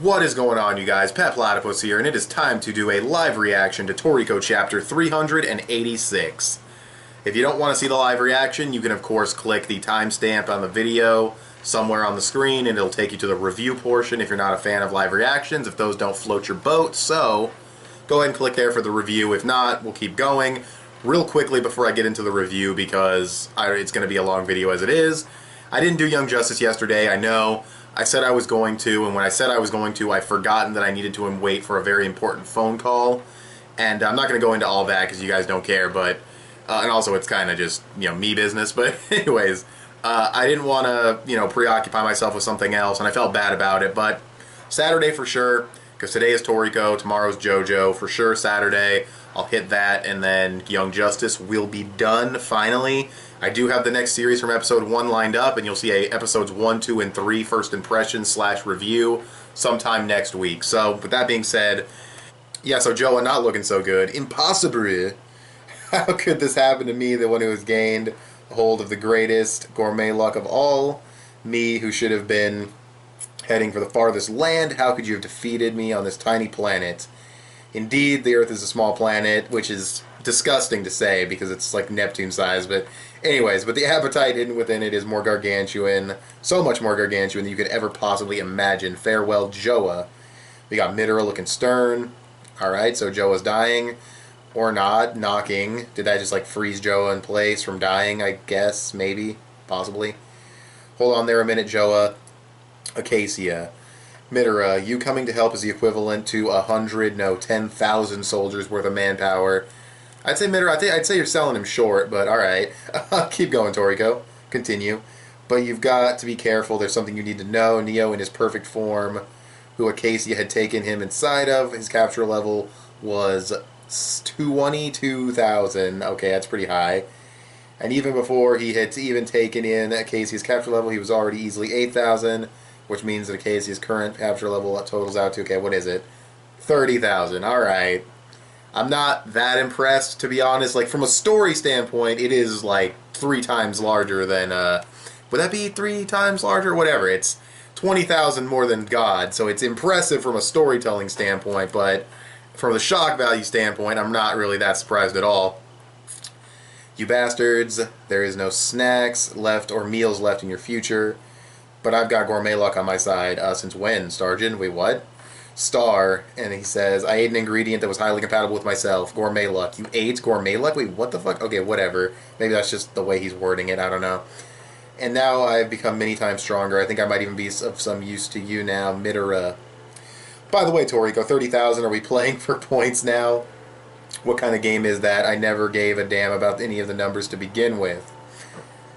What is going on, you guys? Petplatypus here, and it is time to do a live reaction to Toriko chapter 386. If you don't want to see the live reaction, you can of course click the timestamp on the video somewhere on the screen and it'll take you to the review portion if you're not a fan of live reactions, if those don't float your boat. So go ahead and click there for the review. If not, we'll keep going. Real quickly before I get into the review, because it's going to be a long video as it is, I didn't do Young Justice yesterday, I know. I said I was going to, and when I said I was going to, I've forgotten that I needed to wait for a very important phone call. And I'm not going to go into all that because you guys don't care, but and also it's kind of just, me business. But anyways, I didn't want to, preoccupy myself with something else, and I felt bad about it. But Saturday for sure, because today is Toriko, tomorrow's JoJo, for sure Saturday. I'll hit that, and then Young Justice will be done, finally. I do have the next series from episode 1 lined up, and you'll see episodes 1, 2, and 3 first impressions / review sometime next week. So, with that being said, yeah, so Joa not looking so good. Impossible. How could this happen to me, the one who has gained a hold of the greatest gourmet luck of all? Me, who should have been heading for the farthest land. How could you have defeated me on this tiny planet? Indeed, the Earth is a small planet, which is disgusting to say because it's like Neptune size, but anyways, but the appetite hidden within it is more gargantuan, so much more gargantuan than you could ever possibly imagine. Farewell, Joa. We got Midora looking stern. Alright, so Joa's dying. Or not, knocking. Did that just like freeze Joa in place from dying, I guess? Maybe? Possibly? Hold on there a minute, Joa. Acacia. Midora, you coming to help is the equivalent to 10,000 soldiers worth of manpower. I'd say Midora, I'd say you're selling him short, but alright. Keep going, Toriko. Continue. But you've got to be careful. There's something you need to know. Neo in his perfect form, who Acacia had taken him inside of, his capture level was 22,000. Okay, that's pretty high. And even before he had even taken in Acacia's capture level, he was already easily 8,000. Which means that Acacia's current capture level totals out to, okay, what is it? 30,000. Alright. I'm not that impressed, to be honest. Like, from a story standpoint, it is, like, 3 times larger than, would that be 3 times larger? Whatever. It's 20,000 more than God, so it's impressive from a storytelling standpoint, but from the shock value standpoint, I'm not really that surprised at all. You bastards, there is no snacks left or meals left in your future. But I've got gourmet luck on my side. Since when, Starjan? Wait, what? Star, and he says, I ate an ingredient that was highly compatible with myself. Gourmet luck. You ate gourmet luck? Wait, what the fuck? Okay, whatever. Maybe that's just the way he's wording it. I don't know. And now I've become many times stronger. I think I might even be of some use to you now, Midora. By the way, Toriko, 30,000. Are we playing for points now? What kind of game is that? I never gave a damn about any of the numbers to begin with.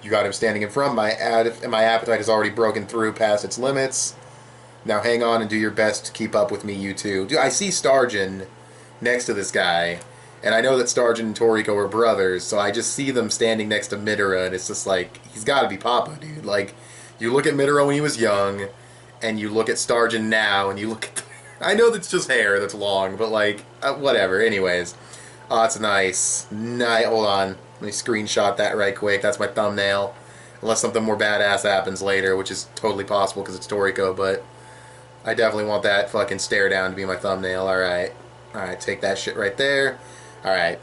You got him standing in front. My appetite has already broken through past its limits. Now hang on and do your best to keep up with me, you two. Dude, I see Starjan next to this guy, and I know that Starjan and Toriko are brothers, so I just see them standing next to Midora, and it's just like, he's got to be Papa, dude. Like, you look at Midora when he was young, and you look at Starjan now, and you look at... I know that's just hair that's long, but like, whatever. Anyways. Oh, it's nice. Hold on. Let me screenshot that right quick. That's my thumbnail. Unless something more badass happens later, which is totally possible because it's Toriko, but I definitely want that fucking stare down to be my thumbnail. Alright. Alright, take that shit right there. Alright.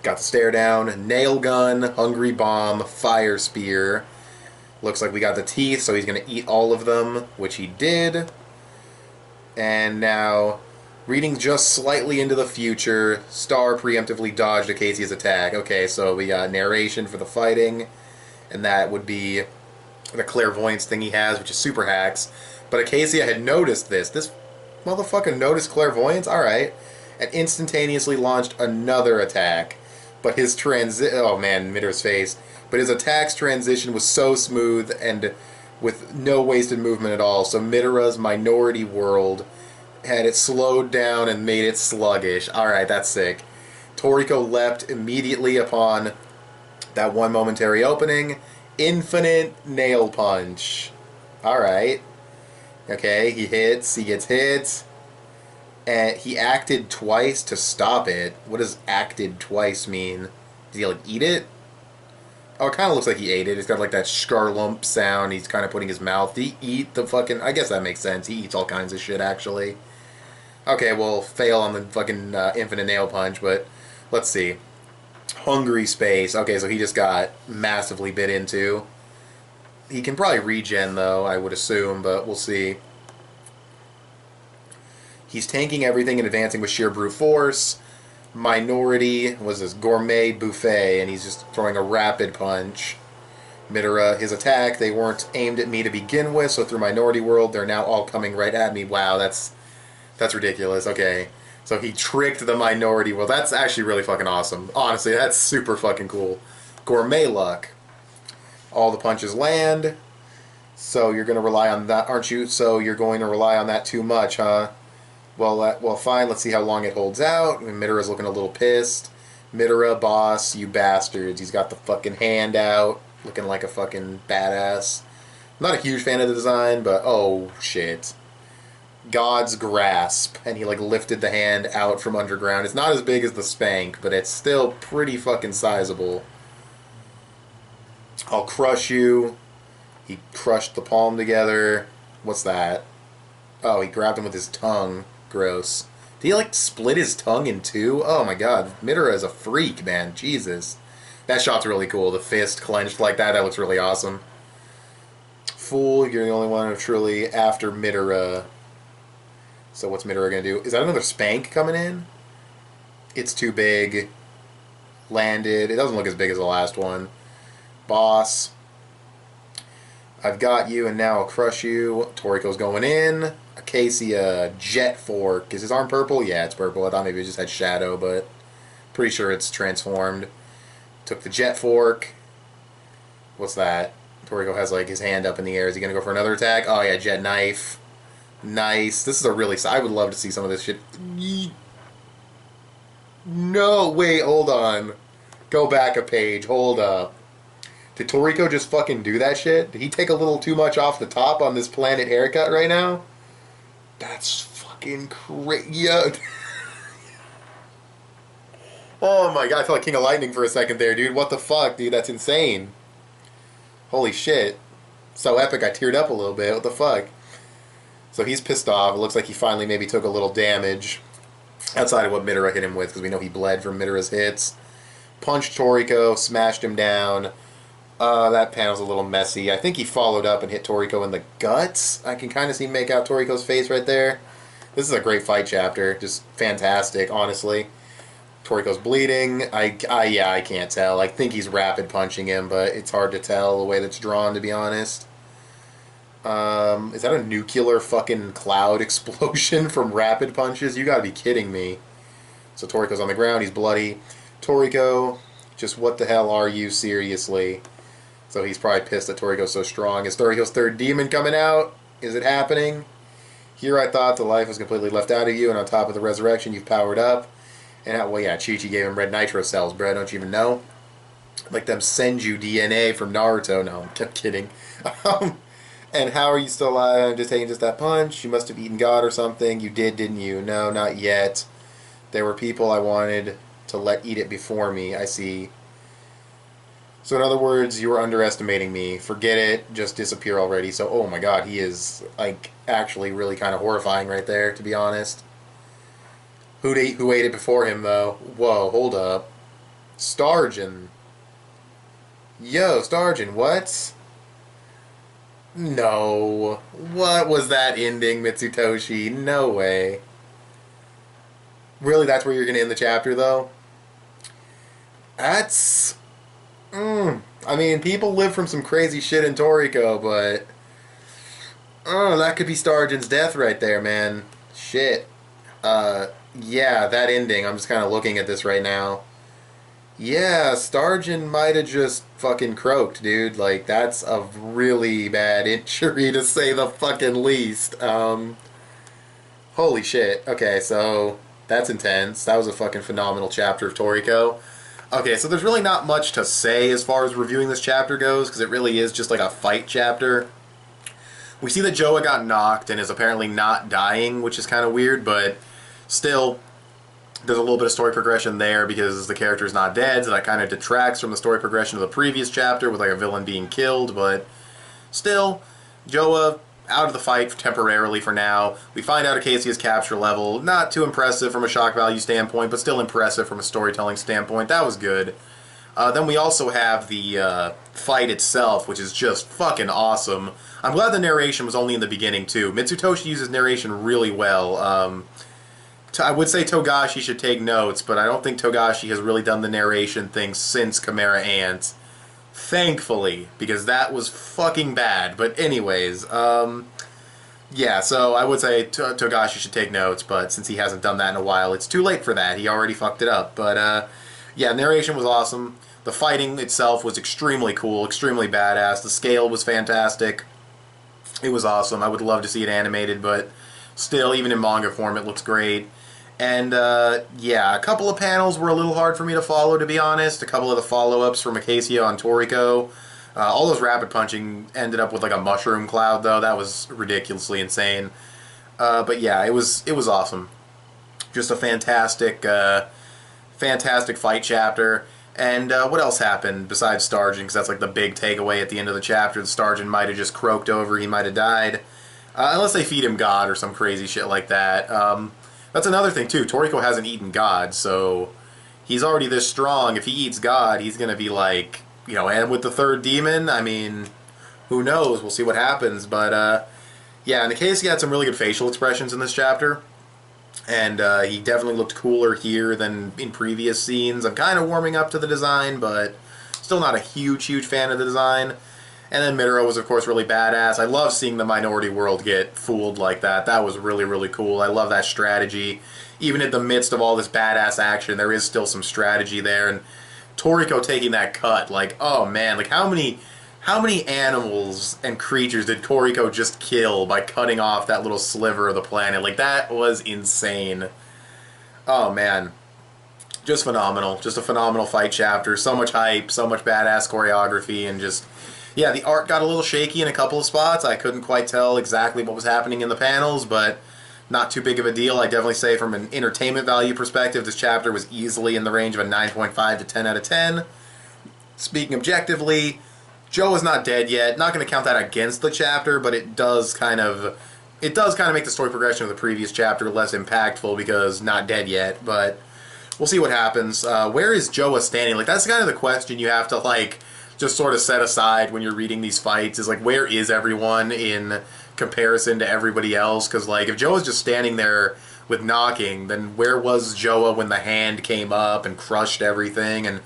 Got the stare down. Nail gun, hungry bomb, fire spear. Looks like we got the teeth, so he's going to eat all of them, which he did. And now... reading just slightly into the future, Star preemptively dodged Acacia's attack. Okay, so we got narration for the fighting, and that would be the clairvoyance thing he has, which is super hacks. But Acacia had noticed this. This motherfucker noticed clairvoyance? Alright. And instantaneously launched another attack. But his oh man, Midora's face. But his attack's transition was so smooth and with no wasted movement at all. So Midora's minority world had it slowed down and made it sluggish. Alright, that's sick. Toriko leapt immediately upon that one momentary opening. Infinite nail punch. Alright. Okay, he hits, he gets hit. And he acted twice to stop it. What does acted twice mean? Did he like eat it? Oh, it kind of looks like he ate it. It's got like that scarlump sound. He's kind of putting his mouth. Did he eat the fucking... I guess that makes sense. He eats all kinds of shit, actually. Okay, well, fail on the fucking infinite nail punch, but let's see. Hungry space. Okay, so he just got massively bit into. He can probably regen, though, I would assume, but we'll see. He's tanking everything and advancing with sheer brute force. Minority was this gourmet buffet, and he's just throwing a rapid punch. Midora, his attack, they weren't aimed at me to begin with, so through Minority World, they're now all coming right at me. Wow, that's ridiculous. Okay, so he tricked the Minority World. That's actually really fucking awesome. Honestly, that's super fucking cool. Gourmet luck. All the punches land, so you're going to rely on that, aren't you? So you're going to rely on that too much, huh? Well, fine. Let's see how long it holds out. Midora's looking a little pissed. Midora, boss, you bastards. He's got the fucking hand out, looking like a fucking badass. I'm not a huge fan of the design, but oh shit. God's grasp, and he like lifted the hand out from underground. It's not as big as the Spank, but it's still pretty fucking sizable. I'll crush you. He crushed the palm together. What's that? Oh, he grabbed him with his tongue. Gross. Did he like split his tongue in two? Oh my god. Midora is a freak, man. Jesus. That shot's really cool. The fist clenched like that. That looks really awesome. Fool, you're the only one who truly after Midora. So what's Midora gonna do? Is that another Spank coming in? It's too big. Landed. It doesn't look as big as the last one. Boss. I've got you and now I'll crush you. Toriko's going in. Acacia, Jet Fork. Is his arm purple? Yeah, it's purple. I thought maybe it just had shadow, but pretty sure it's transformed. Took the Jet Fork. What's that? Toriko has like his hand up in the air. Is he going to go for another attack? Oh yeah, Jet Knife. Nice. This is a really... I would love to see some of this shit. No, wait, hold on. Go back a page. Hold up. Did Toriko just fucking do that shit? Did he take a little too much off the top on this planet haircut right now? That's fucking crazy. Yeah. Oh my god, I felt like King of Lightning for a second there, dude. What the fuck, dude? That's insane. Holy shit. So epic, I teared up a little bit. What the fuck? So he's pissed off. It looks like he finally maybe took a little damage. Outside of what Midora hit him with, because we know he bled from Midora's hits. Punched Toriko, smashed him down. That panel's a little messy. I think he followed up and hit Toriko in the guts. I can kind of see make out Toriko's face right there. This is a great fight chapter. Just fantastic, honestly. Toriko's bleeding. Yeah, I can't tell. I think he's rapid punching him, but it's hard to tell the way that's drawn, to be honest. Is that a nuclear fucking cloud explosion from rapid punches? You gotta be kidding me. So Toriko's on the ground. He's bloody. Toriko, just what the hell are you, seriously? So he's probably pissed that Toriko's so strong. Is Toriko's third demon coming out? Is it happening? Here I thought the life was completely left out of you, and on top of the resurrection, you've powered up. And, well, yeah, Chi-Chi gave him red nitro cells, bro. Don't you even know? Like them Senju DNA from Naruto. No, I'm kidding. And how are you still alive? I'm just taking just that punch. You must have eaten God or something. You did, didn't you? No, not yet. There were people I wanted to let eat it before me. I see. So in other words, you were underestimating me. Forget it. Just disappear already. So, oh my god, he is, like, actually really kind of horrifying right there, to be honest. Who ate it before him, though? Whoa, hold up. Stargin. Yo, Stargin, what? No. What was that ending, Mitsutoshi? No way. Really, that's where you're going to end the chapter, though? That's... I mean, people live from some crazy shit in Toriko, but... Oh, that could be Stargin's death right there, man. Shit. Yeah, that ending. I'm just kind of looking at this right now. Yeah, Stargin might have just fucking croaked, dude. Like, that's a really bad injury, to say the fucking least. Holy shit. Okay, so... That's intense. That was a fucking phenomenal chapter of Toriko. Okay, so there's really not much to say as far as reviewing this chapter goes, because it really is just like a fight chapter. We see that Joa got knocked and is apparently not dying, which is kind of weird, but still, There's a little bit of story progression there because the character's not dead, so that kind of detracts from the story progression of the previous chapter with like a villain being killed, but still, Joa out of the fight temporarily for now. We find out Acacia's capture level, not too impressive from a shock value standpoint, but still impressive from a storytelling standpoint. That was good. Then we also have the fight itself, which is just fucking awesome. I'm glad the narration was only in the beginning, too. Mitsutoshi uses narration really well. I would say Togashi should take notes, but I don't think Togashi has really done the narration thing since Chimera Ant. Thankfully, because that was fucking bad. But anyways, yeah, so I would say Togashi should take notes, but since he hasn't done that in a while, it's too late for that. He already fucked it up. But, yeah, narration was awesome. The fighting itself was extremely cool, extremely badass. The scale was fantastic. It was awesome. I would love to see it animated, but still, even in manga form, it looks great. And, yeah, a couple of panels were a little hard for me to follow, to be honest. A couple of the follow-ups from Acacia on Toriko. All those rapid punching ended up with, like, a mushroom cloud, though. That was ridiculously insane. But, yeah, it was awesome. Just a fantastic, fantastic fight chapter. And, what else happened besides Stargin? Because that's, like, the big takeaway at the end of the chapter. The Stargin might have just croaked over. He might have died. Unless they feed him God or some crazy shit like that. That's another thing, too. Toriko hasn't eaten God, so he's already this strong. If he eats God, he's going to be like, you know, and with the third demon, I mean, who knows? We'll see what happens. But, yeah, and Acacia had some really good facial expressions in this chapter. And he definitely looked cooler here than in previous scenes. I'm kind of warming up to the design, but still not a huge, huge fan of the design. And then Midora was, of course, really badass. I love seeing the minority world get fooled like that. That was really, really cool. I love that strategy. Even in the midst of all this badass action, there is still some strategy there. And Toriko taking that cut, like, oh man, like how many animals and creatures did Toriko just kill by cutting off that little sliver of the planet? Like, that was insane. Oh man. Just phenomenal. Just a phenomenal fight chapter. So much hype, so much badass choreography, and just... yeah, the art got a little shaky in a couple of spots. I couldn't quite tell exactly what was happening in the panels, but not too big of a deal. I definitely say from an entertainment value perspective, this chapter was easily in the range of a 9.5 to 10 out of 10. Speaking objectively, Joe is not dead yet. Not going to count that against the chapter, but it does kind of make the story progression of the previous chapter less impactful because not dead yet, but we'll see what happens. Where is Joa standing? Like, that's kind of the question you have to, like, just sort of set aside when you're reading these fights, is like, where is everyone in comparison to everybody else? Because, like, if Joa's just standing there with knocking, then where was Joa when the hand came up and crushed everything? And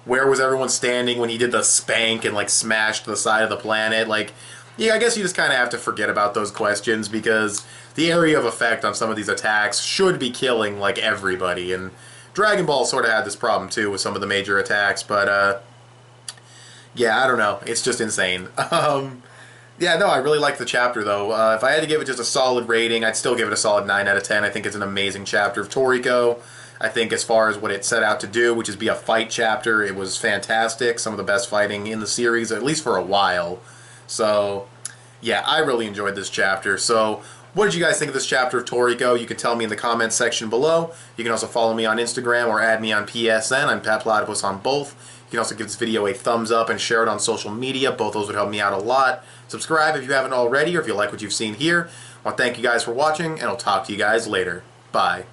where was everyone standing when he did the spank and, like, smashed the side of the planet? Like, yeah, I guess you just kind of have to forget about those questions because the area of effect on some of these attacks should be killing, like, everybody. And Dragon Ball sort of had this problem, too, with some of the major attacks, but, yeah, I don't know. It's just insane. Yeah, no, I really like the chapter, though. If I had to give it just a solid rating, I'd still give it a solid 9 out of 10. I think it's an amazing chapter of Toriko. I think as far as what it set out to do, which is be a fight chapter, it was fantastic. Some of the best fighting in the series, at least for a while. So, yeah, I really enjoyed this chapter. So, what did you guys think of this chapter of Toriko? You can tell me in the comments section below. You can also follow me on Instagram or add me on PSN. I'm petplatypus on both. You can also give this video a thumbs up and share it on social media. Both those would help me out a lot. Subscribe if you haven't already or if you like what you've seen here. I want to thank you guys for watching, and I'll talk to you guys later. Bye.